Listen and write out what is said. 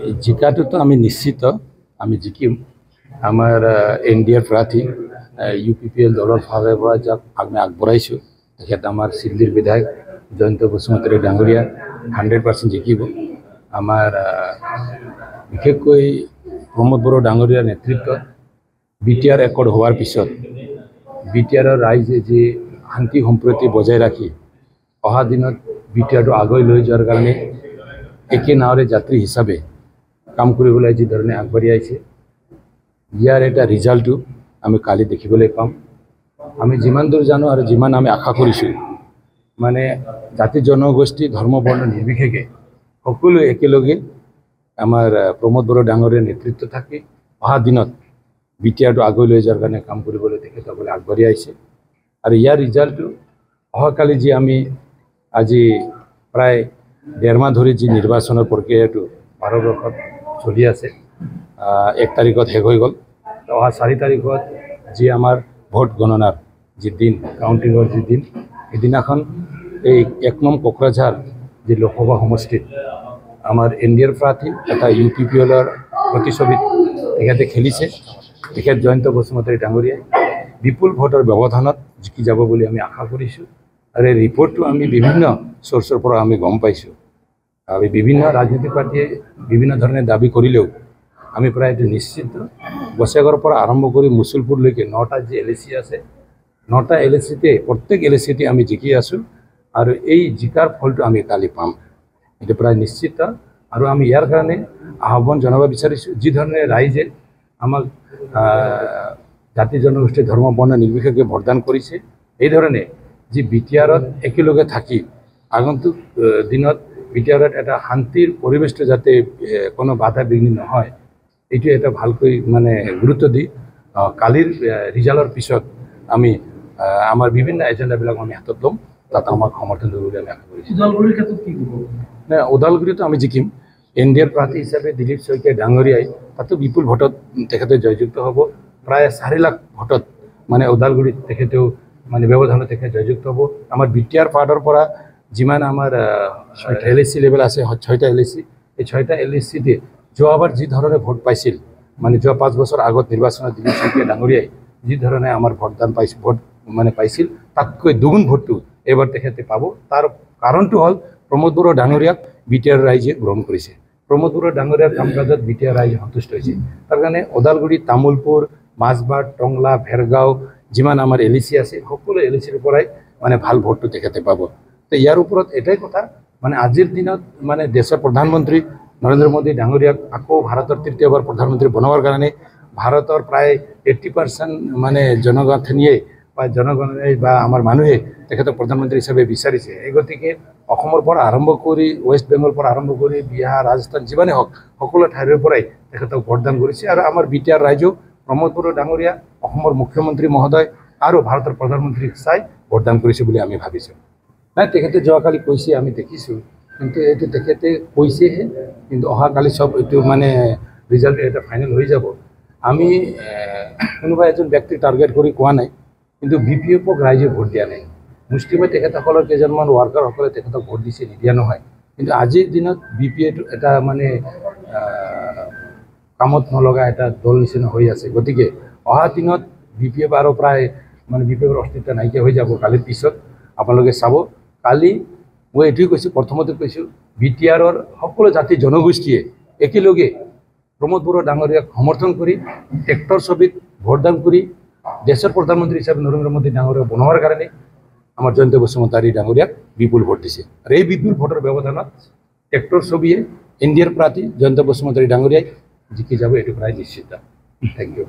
জিকাটো তো আমি নিশ্চিত আমি জিকিম। আমার এনডিএর প্রার্থী ইউপিপিএল দলের ফালে যাক আমি আগবঢ়াইছোঁ তেখেত আমার সিল্লির বিধায়ক জয়ন্ত বসুমতাৰী ডাঙৰীয়া 100% জিকিব। আমাৰ বিশেষকৈ প্ৰমোদ বড়ো ডাঙৰীয়াৰ নেতৃত্বত বিটিআৰ একৰ্ড হোৱাৰ পিছত বিটিআৰৰ ৰাইজে যি শান্তি সম্প্ৰীতি বজাই ৰাখি অহা দিনত বিটিআৰটো আগুৱাই লৈ যোৱাৰ কাৰণে একে নাৱৰে যাত্ৰী হিচাপে কাম কৰিবলৈ যি ধৰণে আগবাঢ়ি আহিছে ইয়াৰ এটা ৰিজাল্টটো আমি কালি দেখিবলৈ পাম। আমি যিমান দূৰ জানো আৰু যিমান আমি আশা কৰিছোঁ মানে জাতি জনগোষ্ঠী ধৰ্ম বৰ্ণ নিৰ্বিশেষে সকলো একেলগে আমাৰ প্ৰমোদ বড়ো ডাঙৰীয়াৰ নেতৃত্ব থাকি অহা দিনত বিটিআৰটো আগুৱাই লৈ যোৱাৰ কাৰণে কাম কৰিবলৈ তেখেতসকলে আগবাঢ়ি আহিছে। আৰু ইয়াৰ ৰিজাল্টটো অহাকালি যি আমি আজি প্ৰায় 1.5 মাহ ধৰি যি নিৰ্বাচনৰ প্ৰক্ৰিয়াটো ভাৰতবৰ্ষত চলি আছে 1 তাৰিখত শেষ হৈ গ'ল। অহা 4 তাৰিখত যি আমাৰ ভোট গণনাৰ যি দিন কাউণ্টিঙৰ যি দিন সেইদিনাখন এই 1 নং কোকৰাঝাৰ যি লোকসভা সমষ্টিত আমাৰ এনডিএৰ প্ৰাৰ্থী তথা ইউপিপিএলৰ প্ৰতিচ্ছবিত তেখেতে খেলিছে। তেখেত জয়ন্ত বসুমতাৰী ডাঙৰীয়াই বিপুল ভোটৰ ব্যৱধানত জিকি যাব বুলি আমি আশা কৰিছোঁ। আৰু এই ৰিপৰ্টটো আমি বিভিন্ন চ'ৰ্চৰ পৰা আমি গম পাইছোঁ। আমি বিভিন্ন ৰাজনৈতিক পাৰ্টীয়ে বিভিন্ন ধৰণে দাবী কৰিলেও আমি প্ৰায় এইটো নিশ্চিত বছেগৰ পৰা আৰম্ভ কৰি মুছলপুৰলৈকে 9টা যি LAC আছে 9টা LACতে প্ৰত্যেক LACতে আমি জিকি আছোঁ। আৰু এই জিকাৰ ফলটো আমি কালি পাম এইটো প্ৰায় নিশ্চিত। আৰু আমি ইয়াৰ কাৰণে আহ্বান জনাব বিচাৰিছোঁ যি ধৰণে ৰাইজে আমাক জাতি জনগোষ্ঠী ধৰ্ম বৰ্ণ নিৰ্বিশেষে ভোটদান কৰিছে এই ধৰণে যি বিটিআৰত একেলগে থাকি আগন্তুক দিনত বিটিআৰত এটা শান্তিৰ পৰিৱেশটো যাতে কোনো বাধা বিঘ্নি নহয় এইটো এটা ভালকৈ মানে গুৰুত্ব দি কালিৰ ৰিজাল্টৰ পিছত আমি আমাৰ বিভিন্ন এজেণ্ডাবিলাক আমি হাতত ল'ম তাত আমাক সমৰ্থন দিব বুলি আমি আশা কৰিছোঁ। ওদালগুৰিৰ ক্ষেত্ৰত কি ক'ব? ওদালগুৰিতো আমি জিকিম। এনডিএৰ প্ৰাৰ্থী হিচাপে দিলীপ শইকীয়া ডাঙৰীয়াই তাতো বিপুল ভোটত তেখেতে জয়যুক্ত হ'ব। প্ৰায় 4 লাখ ভোটত মানে ওদালগুৰিত তেখেতেও মানে ব্যৱধানত তেখেত জয়যুক্ত হ'ব। আমাৰ বিটিআৰ পাৰ্টৰ পৰা যিমান আমাৰ LAC লেভেল আছে 6টা LAC এই 6টা LACতে যোৱাবাৰ যি ধৰণে ভোট পাইছিল মানে যোৱা 5 বছৰ আগত নিৰ্বাচনত দিলীপ শইকীয়া ডাঙৰীয়াই যি ধৰণে আমাৰ ভোটদান পাইছিল ভোট মানে পাইছিল তাতকৈ দুগুণ ভোটটো এইবাৰ তেখেতে পাব। তাৰ কাৰণটো হ'ল প্ৰমোদ বড়ো ডাঙৰীয়াক বিটিআৰ ৰাইজে গ্ৰহণ কৰিছে। প্ৰমোদ বড়ো ডাঙৰীয়াৰ কাম কাজত বিটিআৰ ৰাইজে সন্তুষ্ট হৈছে। তাৰ কাৰণে ওদালগুৰি তামুলপুৰ মাজবাট টংলা ভেৰগাঁও যিমান আমাৰ LAC আছে সকলো LACৰ পৰাই মানে ভাল ভোটটো তেখেতে পাব। তো ইয়াৰ ওপৰত এটাই কথা মানে আজিৰ দিনত মানে দেশৰ প্ৰধানমন্ত্ৰী নৰেন্দ্ৰ মোদী ডাঙৰীয়াক আকৌ ভাৰতৰ 3য়বাৰ প্ৰধানমন্ত্ৰী বনোৱাৰ কাৰণে ভাৰতৰ প্ৰায় 80% মানে জনগাঁথনিয়ে বা জনগণে বা আমাৰ মানুহে তেখেতক প্ৰধানমন্ত্ৰী হিচাপে বিচাৰিছে। এই গতিকে অসমৰ পৰা আৰম্ভ কৰি ৱেষ্ট বেংগলৰ পৰা আৰম্ভ কৰি বিহাৰ ৰাজস্থান যিমানে হওক সকলো ঠাইৰ পৰাই তেখেতক ভোটদান কৰিছে। আৰু আমাৰ বিটিআৰ ৰাইজেও প্ৰমোদ বড়ো ডাঙৰীয়া অসমৰ মুখ্যমন্ত্ৰী মহোদয় আৰু ভাৰতৰ প্ৰধানমন্ত্ৰীক চাই ভোটদান কৰিছে বুলি আমি ভাবিছোঁ। নাই তেখেতে যোৱাকালি কৈছে আমি দেখিছোঁ কিন্তু এইটো তেখেতে কৈছেহে কিন্তু অহাকালি চব এইটো মানে ৰিজাল্ট এটা ফাইনেল হৈ যাব। আমি কোনোবা এজন ব্যক্তিক টাৰ্গেট কৰি কোৱা নাই কিন্তু BPFক ৰাইজে ভোট দিয়া নাই। মুষ্টিমেয় তেখেতসকলৰ কেইজনমান ৱাৰ্কাৰসকলে তেখেতক ভোট দিছে নিদিয়া নহয় কিন্তু আজিৰ দিনত BPFটো এটা মানে কামত নলগা এটা দল নিচিনা হৈ আছে। গতিকে অহা দিনত BPF আৰু প্ৰায় মানে BPFৰ অস্তিত্ব নাইকিয়া হৈ যাব কালিৰ পিছত। আপোনালোকে চাব কালি মই এইটোৱে কৈছোঁ প্ৰথমতে কৈছোঁ বিটিআৰৰ সকলো জাতি জনগোষ্ঠীয়ে একেলগে প্ৰমোদ বড়ো ডাঙৰীয়াক সমৰ্থন কৰি ট্ৰেক্টৰ ছবিত ভোটদান কৰি দেশৰ প্ৰধানমন্ত্ৰী হিচাপে নৰেন্দ্ৰ মোদী ডাঙৰীয়াক বনোৱাৰ কাৰণে আমাৰ জয়ন্ত বসুমতাৰী ডাঙৰীয়াক বিপুল ভোট দিছে। আৰু এই বিপুল ভোটৰ ব্যৱধানত ট্ৰেক্টৰ ছবিয়ে এনডিএৰ প্ৰাৰ্থী জয়ন্ত বসুমতাৰী ডাঙৰীয়াই জিকি যাব এইটো প্ৰায় নিশ্চিত। Thank U.